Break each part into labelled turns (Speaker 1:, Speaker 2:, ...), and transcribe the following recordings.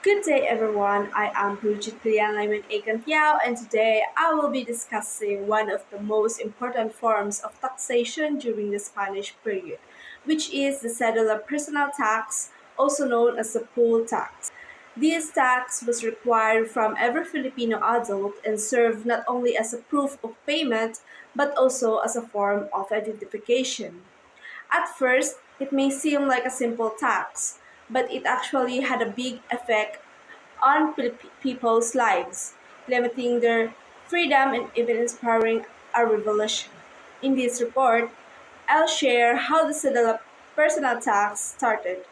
Speaker 1: Good day, everyone. I am Bridget Lian Egantiao, and today I will be discussing one of the most important forms of taxation during the Spanish period, which is the Cedula Personal Tax, also known as the poll tax. This tax was required from every Filipino adult and served not only as a proof of payment but also as a form of identification. At first, it may seem like a simple tax, but it actually had a big effect on people's lives, limiting their freedom and even inspiring a revolution. In this report, I'll share how the Cedula personal tax started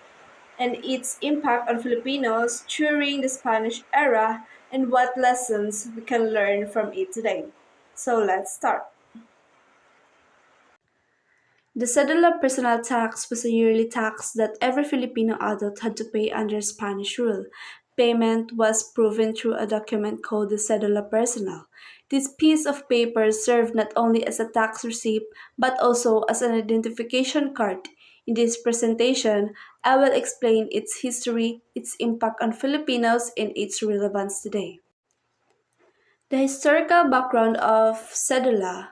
Speaker 1: and its impact on Filipinos during the Spanish era and what lessons we can learn from it today. So let's start. The Cedula Personal Tax was a yearly tax that every Filipino adult had to pay under Spanish rule. Payment was proven through a document called the Cedula Personal. This piece of paper served not only as a tax receipt but also as an identification card. In this presentation, I will explain its history, its impact on Filipinos, and its relevance today. The historical background of Cedula.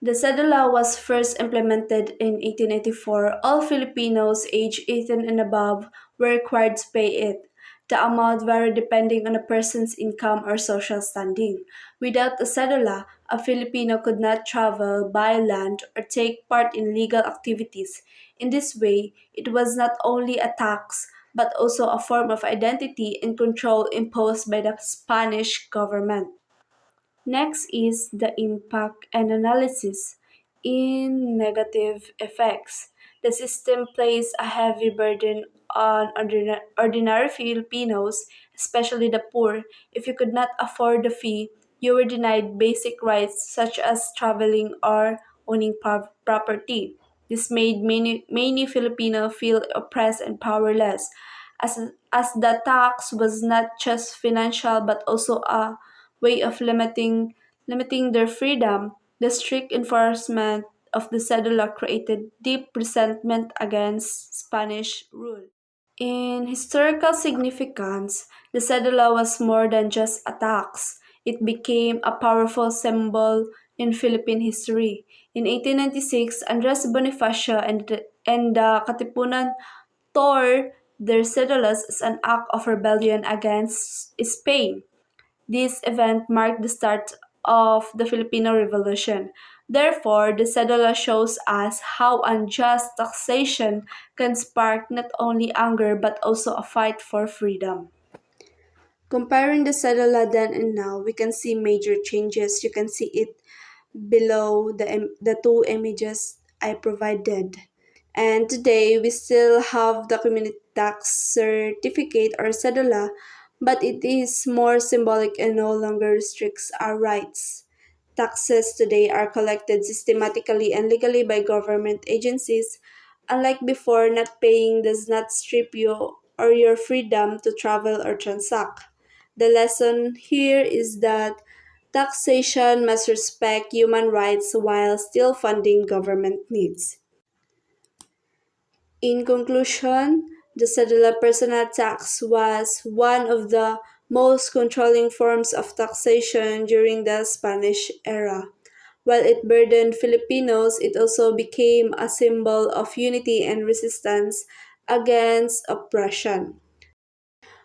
Speaker 1: The cedula was first implemented in 1884. All Filipinos aged 18 and above were required to pay it. The amount varied depending on a person's income or social standing. Without a cedula, a Filipino could not travel, buy land, or take part in legal activities. In this way, it was not only a tax, but also a form of identity and control imposed by the Spanish government. Next is the impact and analysis. In negative effects, the system places a heavy burden on ordinary Filipinos, especially the poor. If you could not afford the fee, you were denied basic rights such as traveling or owning property. This made many Filipinos feel oppressed and powerless, as the tax was not just financial but also a way of limiting their freedom. The strict enforcement of the cedula created deep resentment against Spanish rule. In historical significance, the cedula was more than just a tax. It became a powerful symbol in Philippine history. In 1896, Andres Bonifacio and the Katipunan tore their cedulas as an act of rebellion against Spain. This event marked the start of the Filipino Revolution. Therefore, the cedula shows us how unjust taxation can spark not only anger but also a fight for freedom. Comparing the cedula then and now, we can see major changes. You can see it below the two images I provided. And today, we still have the community tax certificate or cedula, but it is more symbolic and no longer restricts our rights. Taxes today are collected systematically and legally by government agencies. Unlike before, not paying does not strip you or your freedom to travel or transact. The lesson here is that taxation must respect human rights while still funding government needs. In conclusion, the Cedula Personal Tax was one of the most controlling forms of taxation during the Spanish era. While it burdened Filipinos, it also became a symbol of unity and resistance against oppression.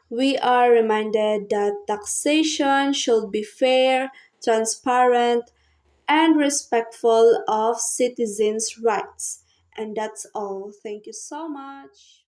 Speaker 1: We are reminded that taxation should be fair, transparent, and respectful of citizens' rights. And that's all. Thank you so much.